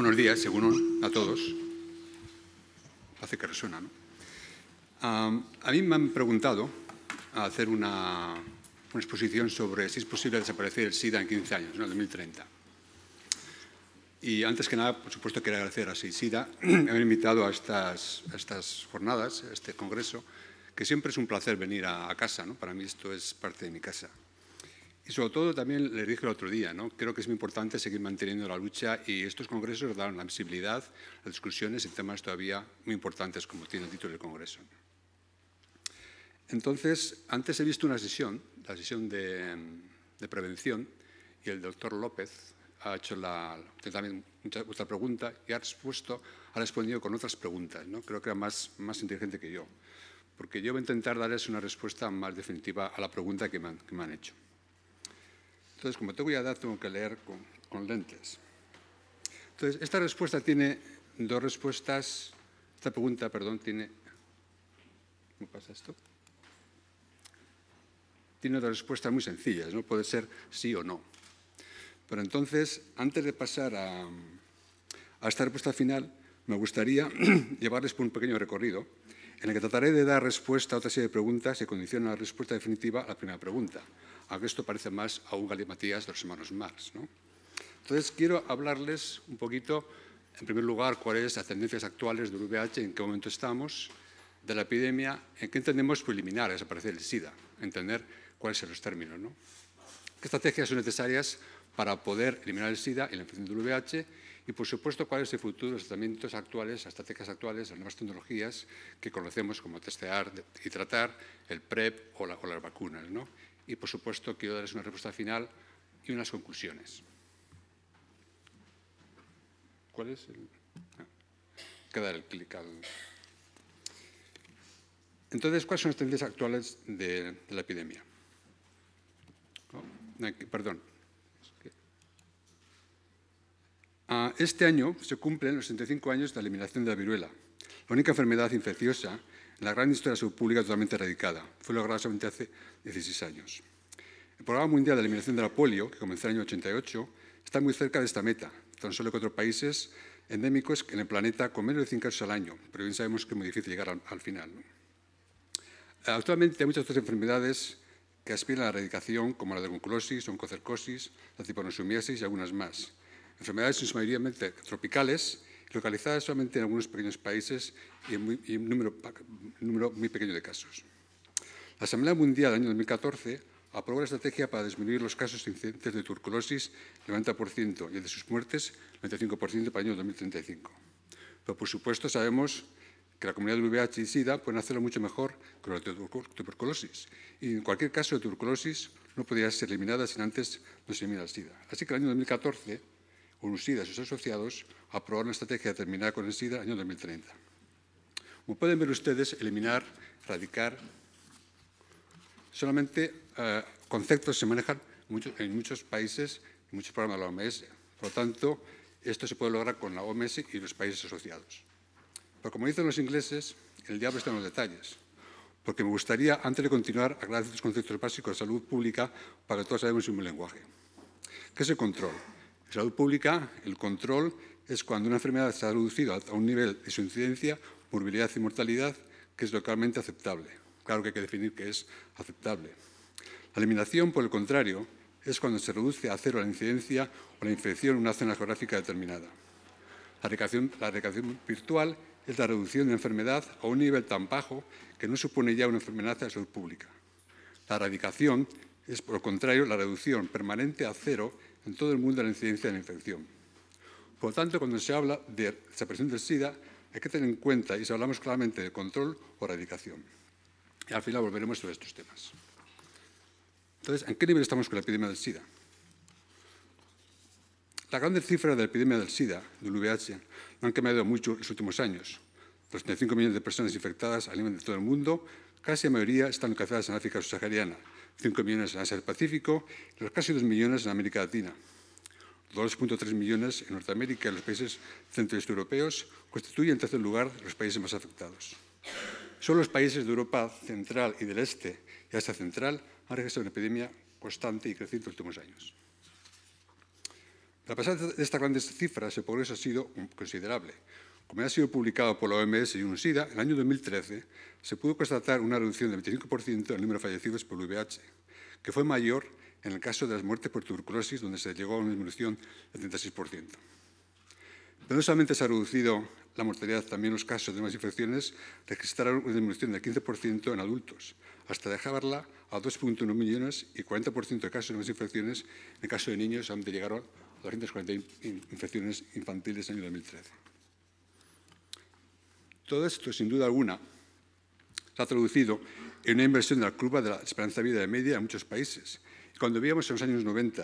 Buenos días, según a todos. Hace que resuena, ¿no? A mí me han preguntado a hacer una exposición sobre si es posible desaparecer el SIDA en 15 años, en el 2030. Y antes que nada, por supuesto, quiero agradecer a SIDA haber invitado a estas jornadas, a este congreso, que siempre es un placer venir a casa, ¿no? Para mí esto es parte de mi casa. Y sobre todo también les dije el otro día, ¿no? Creo que es muy importante seguir manteniendo la lucha y estos congresos dan la visibilidad, las discusiones en temas todavía muy importantes, como tiene el título del congreso. Entonces, antes he visto una sesión, la sesión de prevención, y el doctor López ha hecho también otra pregunta y ha respondido con otras preguntas, ¿no? Creo que era más inteligente que yo, porque yo voy a intentar darles una respuesta más definitiva a la pregunta que me han hecho. Entonces, como te voy a dar, tengo que leer con lentes. Entonces, esta respuesta tiene dos respuestas. Esta pregunta, perdón, tiene... ¿Cómo pasa esto? Tiene dos respuestas muy sencillas, ¿no? Puede ser sí o no. Pero entonces, antes de pasar a esta respuesta final, me gustaría llevarles por un pequeño recorrido en el que trataré de dar respuesta a otra serie de preguntas que condicionan la respuesta definitiva a la primera pregunta, aunque esto parece más a un galimatías de los hermanos Marx, ¿no? Entonces, quiero hablarles un poquito, en primer lugar, cuáles son las tendencias actuales del VIH, en qué momento estamos, de la epidemia, en qué entendemos por eliminar, desaparecer el SIDA, entender cuáles son los términos, ¿no? ¿Qué estrategias son necesarias para poder eliminar el SIDA y la infección del VIH? Y, por supuesto, cuál es el futuro de los tratamientos actuales, las estrategias actuales, las nuevas tecnologías que conocemos como testear y tratar, el PrEP o las vacunas, ¿no? Y, por supuesto, quiero darles una respuesta final y unas conclusiones. ¿Cuál es el...? Hay que dar el clic al... Entonces, ¿cuáles son las tendencias actuales de la epidemia? Perdón. Este año se cumplen los 65 años de la eliminación de la viruela, la única enfermedad infecciosa en la gran historia de la salud pública totalmente erradicada. Fue lograda solamente hace 16 años. El Programa Mundial de Eliminación de la Polio, que comenzó en el año 88, está muy cerca de esta meta. Tan solo 4 países endémicos en el planeta con menos de 100 casos al año, pero bien sabemos que es muy difícil llegar al final, ¿no? Actualmente hay muchas otras enfermedades que aspiran a la erradicación, como la dermoculosis, oncocercosis, la tripanosomiasis y algunas más. Enfermedades en su mayoría tropicales, localizadas solamente en algunos pequeños países y en un número muy pequeño de casos. La Asamblea Mundial del año 2014 aprobó la estrategia para disminuir los casos de incidentes de tuberculosis el 90% y el de sus muertes el 95% para el año 2035. Pero, por supuesto, sabemos que la comunidad del VIH y SIDA pueden hacerlo mucho mejor que la tuberculosis. Y en cualquier caso de tuberculosis no podría ser eliminada sin antes no se elimina el SIDA. Así que en el año 2014, UNUSIDA y sus asociados aprobaron una estrategia de terminar con el SIDA en el año 2030. Como pueden ver ustedes, eliminar, erradicar, solamente conceptos se manejan en muchos países, en muchos programas de la OMS. Por lo tanto, esto se puede lograr con la OMS y los países asociados. Pero como dicen los ingleses, el diablo está en los detalles. Porque me gustaría, antes de continuar, aclarar estos conceptos básicos de salud pública para que todos sabemos un buen lenguaje. ¿Qué es el control? En salud pública, el control es cuando una enfermedad se ha reducido a un nivel de su incidencia, morbilidad y mortalidad que es localmente aceptable. Claro que hay que definir qué es aceptable. La eliminación, por el contrario, es cuando se reduce a cero la incidencia o la infección en una zona geográfica determinada. La erradicación virtual es la reducción de la enfermedad a un nivel tan bajo que no supone ya una enfermedad de la salud pública. La erradicación es, por el contrario, la reducción permanente a cero en todo el mundo de la incidencia de la infección. Por lo tanto, cuando se habla de desaparición del SIDA, hay que tener en cuenta, y si hablamos claramente de control o erradicación. Y al final volveremos sobre estos temas. Entonces, ¿en qué nivel estamos con la epidemia del SIDA? Las grandes cifras de la epidemia del SIDA, del VIH, no han cambiado mucho en los últimos años. Los 35 millones de personas infectadas a nivel de todo el mundo, casi la mayoría están localizadas en África subsahariana, 5 millones en Asia del Pacífico y los casi 2 millones en América Latina. 2,3 millones en Norteamérica y los países centro y este europeos constituyen, en tercer lugar, los países más afectados. Solo los países de Europa Central y del Este y Asia Central han registrado una epidemia constante y creciente en los últimos años. A pesar de estas grandes cifras, el progreso ha sido considerable. Como ya ha sido publicado por la OMS y UNSIDA, en el año 2013 se pudo constatar una reducción del 25% del número de fallecidos por VIH, que fue mayor en el caso de las muertes por tuberculosis, donde se llegó a una disminución del 36%. Pero no solamente se ha reducido la mortalidad, también los casos de nuevas infecciones registraron una disminución del 15% en adultos, hasta dejarla a 2,1 millones y 40% de casos de nuevas infecciones en el caso de niños, donde llegaron a 240 infecciones infantiles en el año 2013. Todo esto, sin duda alguna, se ha traducido en una inversión de la curva de la esperanza de vida de media en muchos países. Y cuando veíamos en los años 90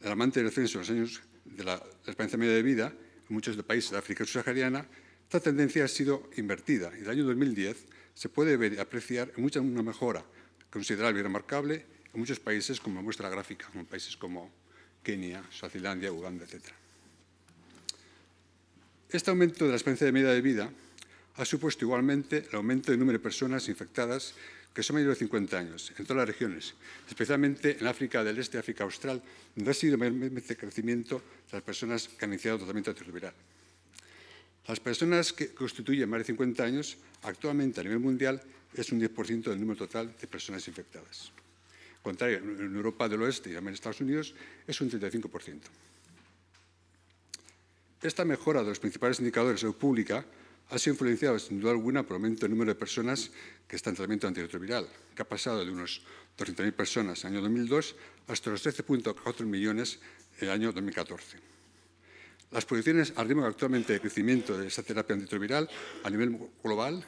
el alarmante descenso en los años de la esperanza media de vida en muchos países de África subsahariana, esta tendencia ha sido invertida. Y en el año 2010 se puede ver y apreciar una mejora considerable y remarcable en muchos países, como muestra la gráfica, en países como Kenia, Suazilandia, Uganda, etc. Este aumento de la esperanza media de vida ha supuesto igualmente el aumento del número de personas infectadas que son mayores de 50 años en todas las regiones, especialmente en África del Este y África Austral, donde ha sido mayormente el crecimiento de las personas que han iniciado tratamiento antirretroviral. Las personas que constituyen más de 50 años, actualmente a nivel mundial, es un 10% del número total de personas infectadas. Al contrario, en Europa del Oeste y también en Estados Unidos es un 35%. Esta mejora de los principales indicadores de salud pública ha sido influenciada, sin duda alguna, por el aumento del número de personas que están en tratamiento antirretroviral, que ha pasado de unos 200.000 personas en el año 2002 hasta los 13,4 millones en el año 2014. Las proyecciones al ritmo actualmente de crecimiento de esta terapia antirretroviral a nivel global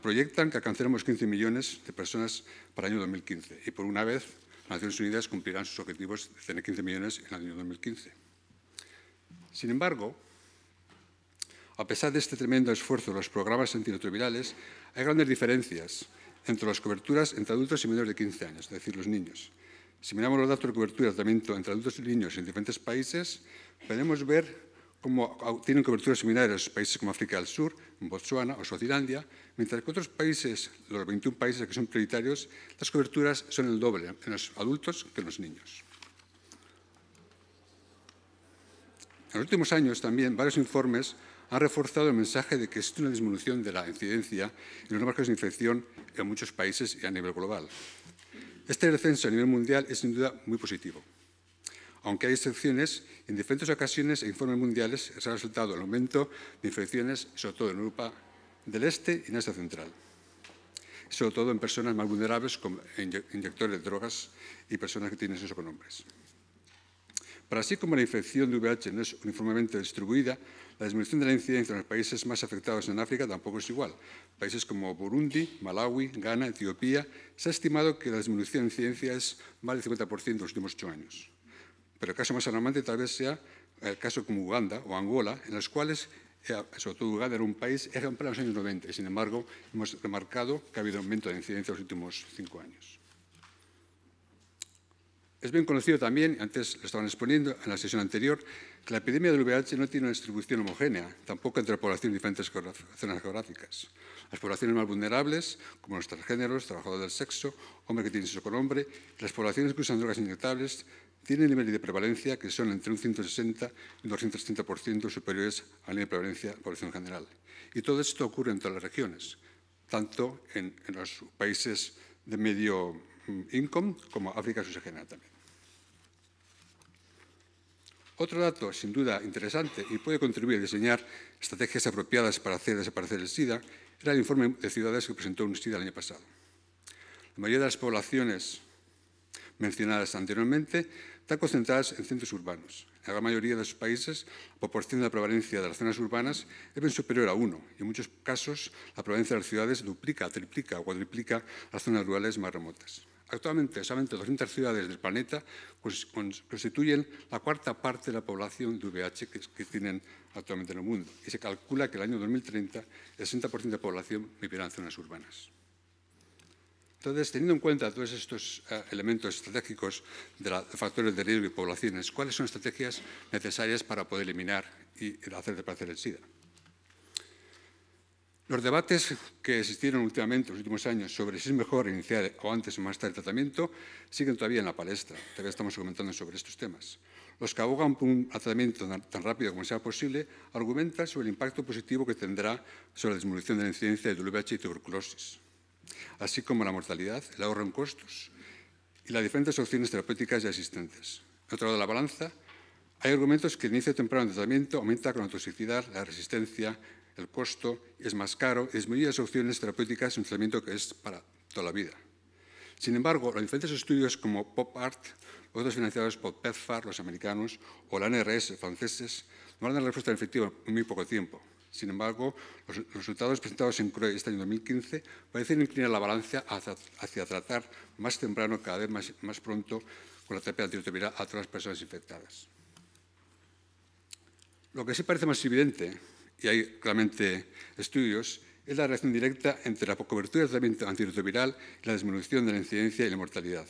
proyectan que alcanzaremos 15 millones de personas para el año 2015 y por una vez las Naciones Unidas cumplirán sus objetivos de tener 15 millones en el año 2015. Sin embargo, a pesar de este tremendo esfuerzo de los programas antirretrovirales, hay grandes diferencias entre las coberturas entre adultos y menores de 15 años, es decir, los niños. Si miramos los datos de cobertura de tratamiento entre adultos y niños en diferentes países, podemos ver cómo tienen coberturas similares países como África del Sur, Botsuana o Suazilandia, mientras que otros países, los 21 países que son prioritarios, las coberturas son el doble en los adultos que en los niños. En los últimos años también varios informes han reforzado el mensaje de que existe una disminución de la incidencia y los márgenes de infección en muchos países y a nivel global. Este descenso a nivel mundial es sin duda muy positivo. Aunque hay excepciones, en diferentes ocasiones e informes mundiales se ha resultado el aumento de infecciones, sobre todo en Europa del Este y en Asia Central, sobre todo en personas más vulnerables como inyectores de drogas y personas que tienen sexo con hombres. Pero así como la infección de VIH no es uniformemente distribuida, la disminución de la incidencia en los países más afectados en África tampoco es igual. Países como Burundi, Malawi, Ghana, Etiopía, se ha estimado que la disminución de incidencia es más del 50% en los últimos 8 años. Pero el caso más alarmante tal vez sea el caso como Uganda o Angola, en los cuales, sobre todo Uganda, era un país ejemplar en los años 90 y, sin embargo, hemos remarcado que ha habido aumento de incidencia en los últimos 5 años. Es bien conocido también, antes lo estaban exponiendo en la sesión anterior, que la epidemia del VIH no tiene una distribución homogénea, tampoco entre la población de diferentes zonas geográficas. Las poblaciones más vulnerables, como los transgéneros, trabajadores del sexo, hombres que tienen sexo con hombre, y las poblaciones que usan drogas inyectables, tienen niveles de prevalencia que son entre un 160 y un 230% superiores al nivel de prevalencia de la población general. Y todo esto ocurre en todas las regiones, tanto en los países de medio income como África subsahariana también. Otro dato, sin duda, interesante y puede contribuir a diseñar estrategias apropiadas para hacer desaparecer el SIDA era el informe de ciudades que presentó UNSIDA el año pasado. La mayoría de las poblaciones mencionadas anteriormente están concentradas en centros urbanos. En la gran mayoría de los países, la proporción de la prevalencia de las zonas urbanas es bien superior a 1 y en muchos casos la prevalencia de las ciudades duplica, triplica o cuadriplica las zonas rurales más remotas. Actualmente, solamente 200 ciudades del planeta constituyen la cuarta parte de la población de VIH que tienen actualmente en el mundo. Y se calcula que en el año 2030 el 60% de la población vivirá en zonas urbanas. Entonces, teniendo en cuenta todos estos elementos estratégicos de factores de riesgo y poblaciones, ¿cuáles son las estrategias necesarias para poder eliminar y hacer desaparecer el SIDA? Los debates que existieron últimamente, en los últimos años, sobre si es mejor iniciar o antes o más tarde el tratamiento, siguen todavía en la palestra. Todavía estamos comentando sobre estos temas. Los que abogan por un tratamiento tan rápido como sea posible argumentan sobre el impacto positivo que tendrá sobre la disminución de la incidencia de VIH y tuberculosis, así como la mortalidad, el ahorro en costos y las diferentes opciones terapéuticas ya existentes. En otro lado de la balanza, hay argumentos que el inicio temprano de tratamiento aumenta con la toxicidad, la resistencia, el costo, es más caro y disminuye las opciones terapéuticas en un tratamiento que es para toda la vida. Sin embargo, los diferentes estudios como PopArt, otros financiados por PEPFAR, los americanos, o la NRS, franceses, no dan respuesta efectiva en muy poco tiempo. Sin embargo, los resultados presentados en CROE este año 2015 parecen inclinar la balanza hacia tratar más temprano, cada vez más pronto, con la terapia antirretroviral a todas las personas infectadas. Lo que sí parece más evidente, y hay claramente estudios, es la relación directa entre la cobertura del tratamiento antirretroviral y la disminución de la incidencia y la mortalidad,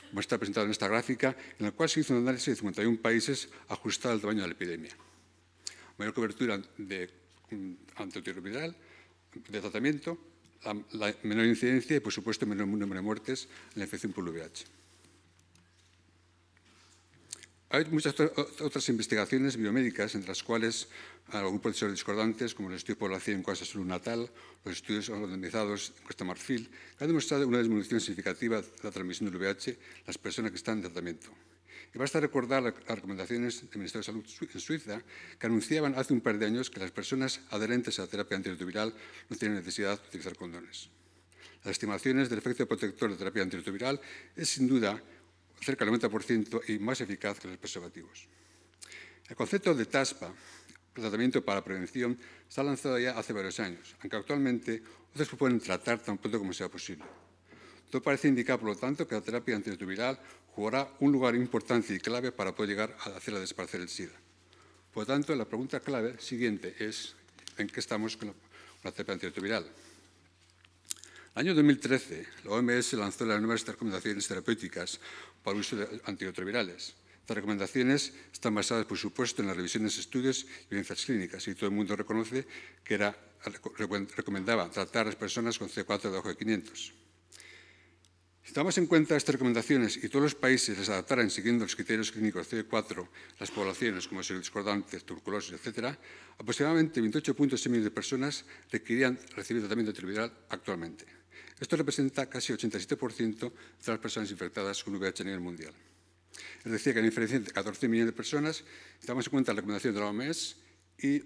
como está presentado en esta gráfica, en la cual se hizo un análisis de 51 países ajustado al tamaño de la epidemia. Mayor cobertura de antirretroviral, de tratamiento, la menor incidencia y, por supuesto, menor número de muertes en la infección por VIH. Hay muchas otras investigaciones biomédicas, entre las cuales algún procesos discordantes, como el estudio de población en Costa Salud Natal, los estudios randomizados en Costa Marfil, que han demostrado una disminución significativa de la transmisión del VIH en las personas que están en tratamiento. Y basta recordar las recomendaciones del Ministerio de Salud en Suiza, que anunciaban hace un par de años que las personas adherentes a la terapia antirretroviral no tienen necesidad de utilizar condones. Las estimaciones del efecto protector de terapia antirretroviral es, sin duda, cerca del 90% y más eficaz que los preservativos. El concepto de TASPA, el tratamiento para la prevención, se ha lanzado ya hace varios años, aunque actualmente otros proponen tratar tan pronto como sea posible. Todo parece indicar, por lo tanto, que la terapia antirretroviral jugará un lugar importante y clave para poder llegar a hacer desaparecer el SIDA. Por lo tanto, la pregunta clave siguiente es ¿en qué estamos con la terapia antirretroviral? En el año 2013, la OMS lanzó las nuevas recomendaciones terapéuticas para el uso de antirretrovirales. Estas recomendaciones están basadas, por supuesto, en las revisiones, estudios y evidencias clínicas, y todo el mundo reconoce que recomendaba tratar a las personas con CD4 debajo de 500. Si tomamos en cuenta estas recomendaciones y todos los países las adaptaran siguiendo los criterios clínicos CD4, las poblaciones como ser discordantes, tuberculosis, etc., aproximadamente 28,6 millones de personas requerirían recibir tratamiento antirretroviral actualmente. Esto representa casi el 87% de las personas infectadas con VIH a nivel mundial. Es decir, que hay una diferencia entre 14 millones de personas, si tomamos en cuenta las recomendaciones de la OMS y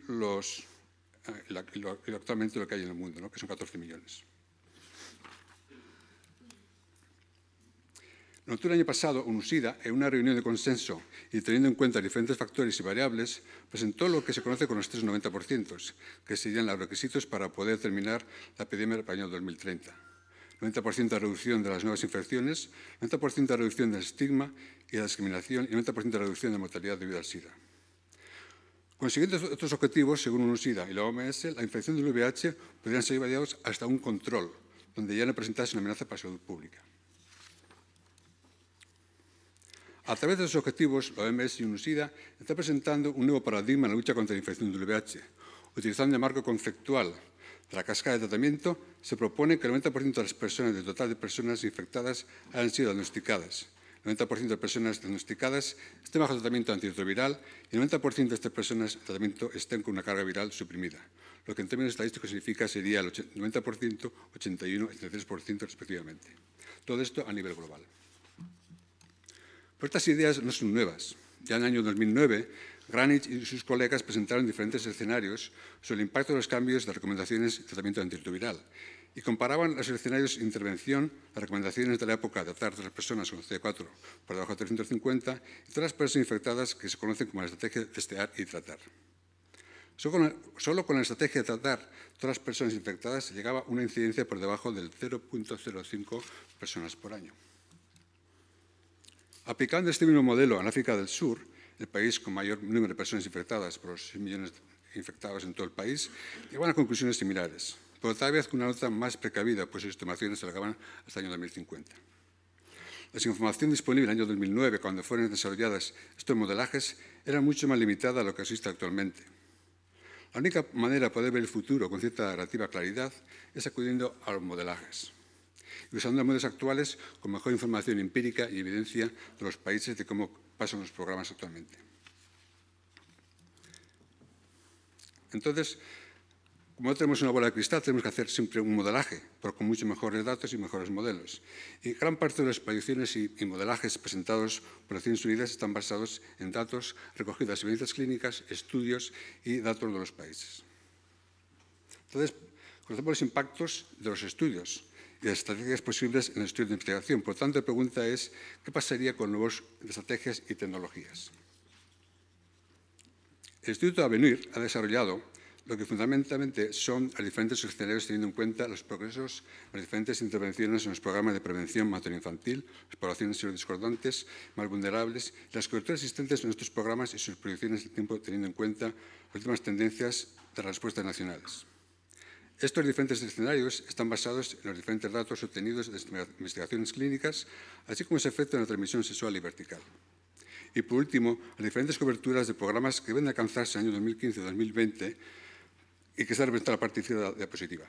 actualmente lo que hay en el mundo, ¿no? Que son 14 millones. En octubre del año pasado, UNUSIDA, en una reunión de consenso y teniendo en cuenta diferentes factores y variables, presentó lo que se conoce con los 3 90%, que serían los requisitos para poder terminar la epidemia para el año 2030. 90% de reducción de las nuevas infecciones, 90% de reducción del estigma y la discriminación y 90% de reducción de mortalidad debido al SIDA. Consiguiendo estos objetivos, según UNUSIDA y la OMS, la infección del VIH podrían ser llevados hasta un control, donde ya no presentase una amenaza para la salud pública. A través de esos objetivos, la OMS y UNUSIDA están presentando un nuevo paradigma en la lucha contra la infección del VIH. Utilizando el marco conceptual de la cascada de tratamiento, se propone que el 90% de las personas del total de personas infectadas hayan sido diagnosticadas. El 90% de personas diagnosticadas estén bajo tratamiento antirretroviral y el 90% de estas personas en tratamiento estén con una carga viral suprimida, lo que en términos estadísticos significa sería el 90%, 81% y 83% respectivamente. Todo esto a nivel global. Pero estas ideas no son nuevas. Ya en el año 2009, Granich y sus colegas presentaron diferentes escenarios sobre el impacto de los cambios de recomendaciones de tratamiento antirretroviral y comparaban los escenarios de intervención, las recomendaciones de la época de tratar a las personas con CD4 por debajo de 350 y todas las personas infectadas que se conocen como la estrategia de testear y tratar. Solo con la estrategia de tratar a todas las personas infectadas se llegaba a una incidencia por debajo del 0,05 personas por año. Aplicando este mismo modelo en África del Sur, el país con mayor número de personas infectadas por los 6 millones de infectados en todo el país, llegaban a conclusiones similares, pero tal vez con una nota más precavida, pues sus estimaciones se alargaban hasta el año 2050. La información disponible en el año 2009, cuando fueron desarrolladas estos modelajes, era mucho más limitada a lo que existe actualmente. La única manera de poder ver el futuro con cierta relativa claridad es acudiendo a los modelajes y usando los modelos actuales con mejor información empírica y evidencia de los países de cómo pasan los programas actualmente. Entonces, como no tenemos una bola de cristal, tenemos que hacer siempre un modelaje, pero con muchos mejores datos y mejores modelos. Y gran parte de las predicciones y modelajes presentados por Naciones Unidas están basados en datos recogidos de evidencias clínicas, estudios y datos de los países. Entonces, conocemos los impactos de los estudios y las estrategias posibles en el estudio de investigación. Por lo tanto, la pregunta es, ¿qué pasaría con nuevas estrategias y tecnologías? El Instituto Avenir ha desarrollado lo que fundamentalmente son los diferentes escenarios teniendo en cuenta los progresos, las diferentes intervenciones en los programas de prevención materno-infantil, las poblaciones discordantes, más vulnerables, las coberturas existentes en estos programas y sus proyecciones de tiempo teniendo en cuenta las últimas tendencias de respuestas nacionales. Estos diferentes escenarios están basados en los diferentes datos obtenidos de investigaciones clínicas, así como ese efecto en la transmisión sexual y vertical. Y, por último, las diferentes coberturas de programas que deben alcanzarse en el año 2015 y 2020 y que se representa la parte izquierda de la diapositiva.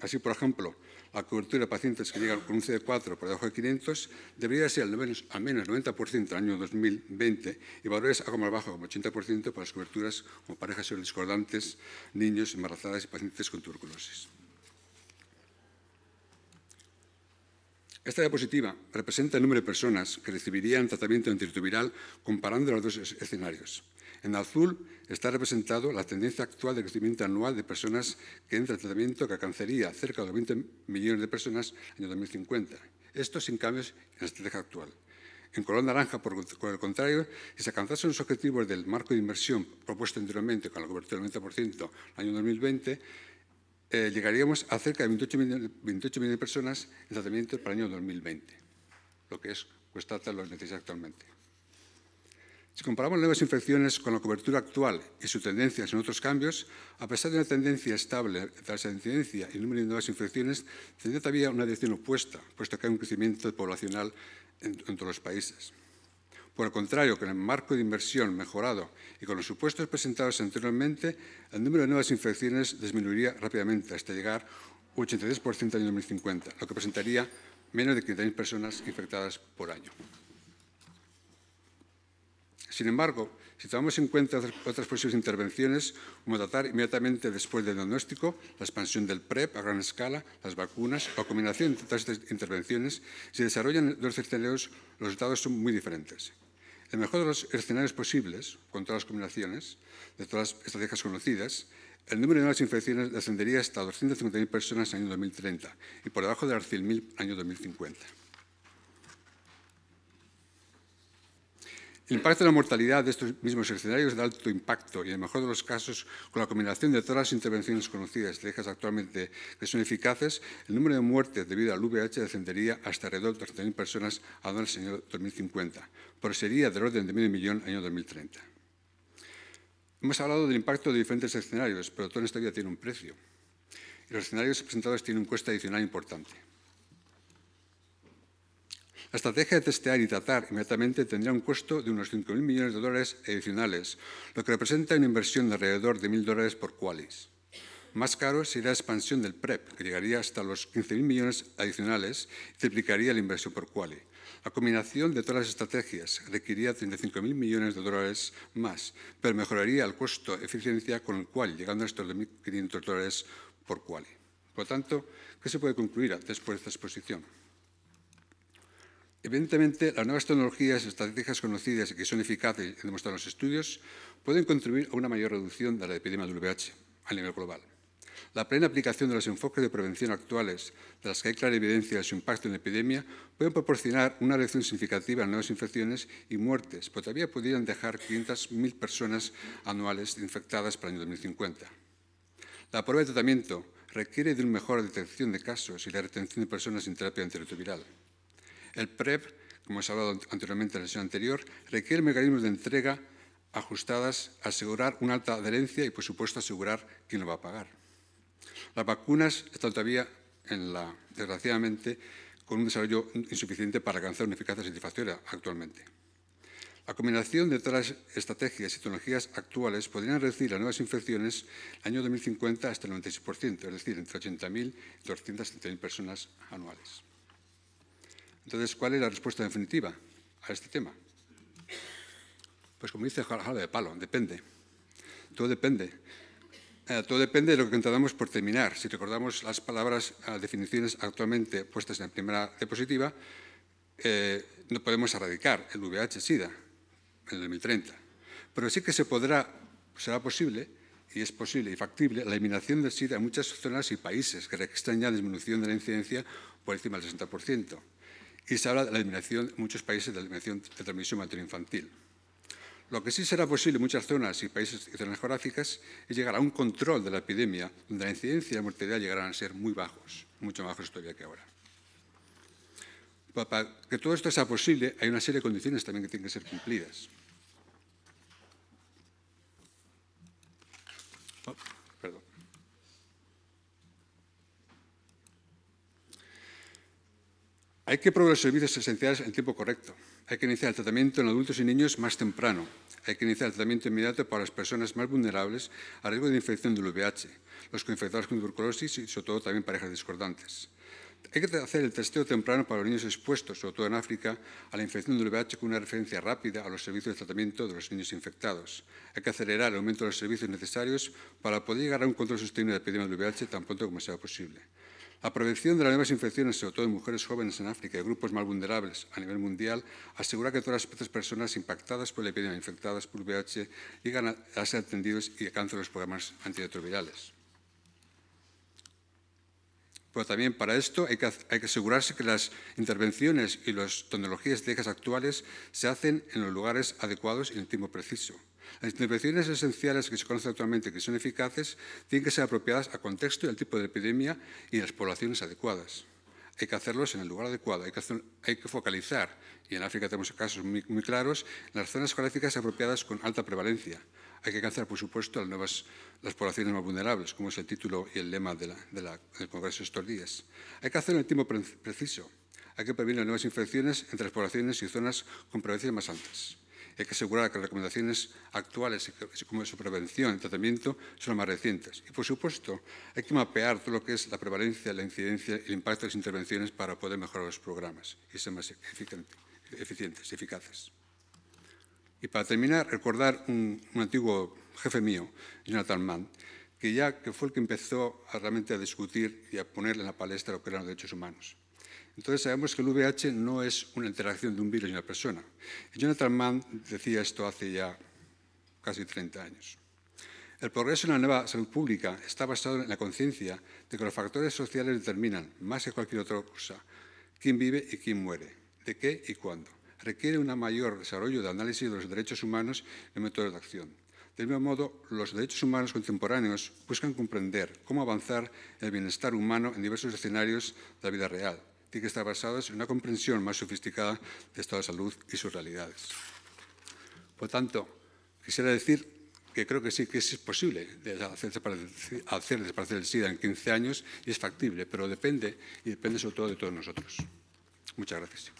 Así, por ejemplo, la cobertura de pacientes que llegan con un CD4 por debajo de 500 debería ser al menos 90% en el año 2020 y valores algo más bajos, como 80% para las coberturas como parejas discordantes, niños, embarazadas y pacientes con tuberculosis. Esta diapositiva representa el número de personas que recibirían tratamiento antirretroviral comparando los dos escenarios. En azul está representado la tendencia actual de crecimiento anual de personas que entran en tratamiento que alcanzaría cerca de 20 millones de personas en el 2050. Esto sin cambios en la estrategia actual. En color naranja, por el contrario, si se alcanzasen los objetivos del marco de inversión propuesto anteriormente con la cobertura del 90% en el año 2020, llegaríamos a cerca de 28 millones de personas en tratamiento para el año 2020, lo que es constata lo necesario actualmente. Si comparamos nuevas infecciones con la cobertura actual y sus tendencias en otros cambios, a pesar de una tendencia estable tras la incidencia y el número de nuevas infecciones, tendría todavía una dirección opuesta, puesto que hay un crecimiento poblacional en todos los países. Por el contrario, con el marco de inversión mejorado y con los supuestos presentados anteriormente, el número de nuevas infecciones disminuiría rápidamente hasta llegar al 83% en el año 2050, lo que presentaría menos de 15.000 personas infectadas por año. Sin embargo, si tomamos en cuenta otras posibles intervenciones, como tratar inmediatamente después del diagnóstico, la expansión del PrEP a gran escala, las vacunas o combinación de todas estas intervenciones, si desarrollan dos escenarios, los resultados son muy diferentes. El mejor de los escenarios posibles, con todas las combinaciones de todas las estrategias conocidas, el número de nuevas infecciones descendería hasta 250.000 personas en el año 2030 y por debajo de las 100.000 en el año 2050. El impacto de la mortalidad de estos mismos escenarios es de alto impacto y, en el mejor de los casos, con la combinación de todas las intervenciones conocidas y estrategias actualmente que son eficaces, el número de muertes debido al VIH descendería hasta alrededor de 30.000 personas anuales en el año 2050, pero sería del orden de medio millón en el año 2030. Hemos hablado del impacto de diferentes escenarios, pero todo en esta vida tiene un precio. Y los escenarios presentados tienen un coste adicional importante. La estrategia de testear y tratar inmediatamente tendría un costo de unos 5.000 millones de dólares adicionales, lo que representa una inversión de alrededor de $1.000 por QALYs. Más caro sería la expansión del PrEP, que llegaría hasta los 15.000 millones adicionales y triplicaría la inversión por QALY. La combinación de todas las estrategias requeriría 35.000 millones de dólares más, pero mejoraría el costo-eficiencia con el QALY, llegando a estos 2.500 dólares por QALY. Por lo tanto, ¿qué se puede concluir después de esta exposición? Evidentemente, las nuevas tecnologías y estrategias conocidas y que son eficaces y demostradas en los estudios pueden contribuir a una mayor reducción de la epidemia del VIH a nivel global. La plena aplicación de los enfoques de prevención actuales, de las que hay clara evidencia de su impacto en la epidemia, pueden proporcionar una reducción significativa en nuevas infecciones y muertes, pero todavía podrían dejar 500.000 personas anuales infectadas para el año 2050. La prueba de tratamiento requiere de una mejor detección de casos y la retención de personas en terapia antirretroviral. El PrEP, como hemos hablado anteriormente en la sesión anterior, requiere mecanismos de entrega ajustadas a asegurar una alta adherencia y, por supuesto, asegurar quién lo va a pagar. Las vacunas están todavía, desgraciadamente, con un desarrollo insuficiente para alcanzar una eficacia satisfactoria actualmente. La combinación de todas las estrategias y tecnologías actuales podrían reducir las nuevas infecciones en el año 2050 hasta el 96%, es decir, entre 80.000 y 230.000 personas anuales. Entonces, ¿cuál es la respuesta definitiva a este tema? Pues como dice Jala de Palo, depende. Todo depende. Todo depende de lo que entendamos por terminar. Si recordamos las palabras, definiciones actualmente puestas en la primera diapositiva, no podemos erradicar el VIH-Sida en el 2030. Pero sí que será posible, y es posible y factible, la eliminación del SIDA en muchas zonas y países que registran ya disminución de la incidencia por encima del 60%. Y se habla de la eliminación en muchos países de la eliminación de transmisión materno-infantil. Lo que sí será posible en muchas zonas y países y zonas geográficas es llegar a un control de la epidemia donde la incidencia y la mortalidad llegarán a ser muy bajos, mucho más bajos todavía que ahora. Para que todo esto sea posible, hay una serie de condiciones también que tienen que ser cumplidas. Perdón. Hay que proveer los servicios esenciales en tiempo correcto. Hay que iniciar el tratamiento en adultos y niños más temprano. Hay que iniciar el tratamiento inmediato para las personas más vulnerables a riesgo de infección del VIH, los infectados con tuberculosis y, sobre todo, también parejas discordantes. Hay que hacer el testeo temprano para los niños expuestos, sobre todo en África, a la infección del VIH con una referencia rápida a los servicios de tratamiento de los niños infectados. Hay que acelerar el aumento de los servicios necesarios para poder llegar a un control sostenible de la epidemia del VIH tan pronto como sea posible. La prevención de las nuevas infecciones, sobre todo en mujeres jóvenes en África y grupos más vulnerables a nivel mundial, asegura que todas estas personas impactadas por la epidemia, infectadas por VIH, llegan a ser atendidos y alcanzan los programas antirretrovirales. Pero también para esto hay que asegurarse que las intervenciones y las tecnologías técnicas actuales se hacen en los lugares adecuados y en el tiempo preciso. Las intervenciones esenciales que se conocen actualmente que son eficaces tienen que ser apropiadas al contexto y al tipo de epidemia y las poblaciones adecuadas. Hay que hacerlos en el lugar adecuado, hay que focalizar, y en África tenemos casos muy claros, en las zonas geográficas apropiadas con alta prevalencia. Hay que alcanzar, por supuesto, a las poblaciones más vulnerables, como es el título y el lema del Congreso de estos días. Hay que hacerlo en el tiempo preciso. Hay que prevenir las nuevas infecciones entre las poblaciones y zonas con prevalencias más altas. Hay que asegurar que las recomendaciones actuales, como su prevención y tratamiento, son las más recientes. Y, por supuesto, hay que mapear todo lo que es la prevalencia, la incidencia y el impacto de las intervenciones para poder mejorar los programas y ser más eficientes y eficaces. Y para terminar, recordar un antiguo jefe mío, Jonathan Mann, que fue el que empezó realmente a discutir y a poner en la palestra lo que eran los derechos humanos. Entonces sabemos que el VIH no es una interacción de un virus y una persona. Y Jonathan Mann decía esto hace ya casi 30 años. El progreso en la nueva salud pública está basado en la conciencia de que los factores sociales determinan, más que cualquier otra cosa, quién vive y quién muere, de qué y cuándo. Requiere un mayor desarrollo de análisis de los derechos humanos y métodos de acción. Del mismo modo, los derechos humanos contemporáneos buscan comprender cómo avanzar en el bienestar humano en diversos escenarios de la vida real. Tiene que estar basados en una comprensión más sofisticada de estado de salud y sus realidades. Por tanto, quisiera decir que creo que sí que es posible hacer desaparecer el SIDA en 15 años y es factible, pero depende sobre todo de todos nosotros. Muchas gracias.